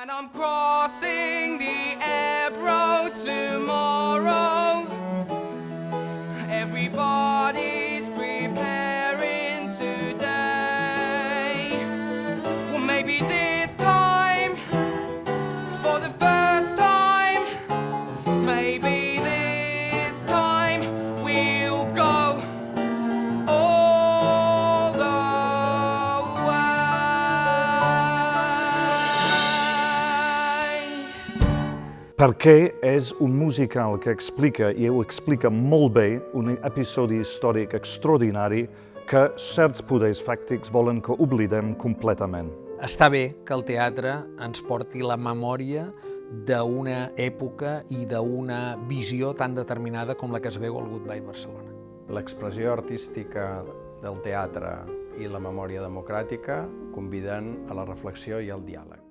And I'm crossing the Ebro tomorrow. Everybody's preparing today. Well, maybe this time, for the first time, maybe this time we'll go all the way. Perquè és un musical que explica, i ho explica molt bé, un episodi històric extraordinari que certs poders fàctics volen que oblidem completament. Està bé que el teatre ens porti la memòria d'una època i d'una visió tan determinada com la que es veu al Goodbye Barcelona. L'expressió artística del teatre i la memòria democràtica conviden a la reflexió i al diàleg.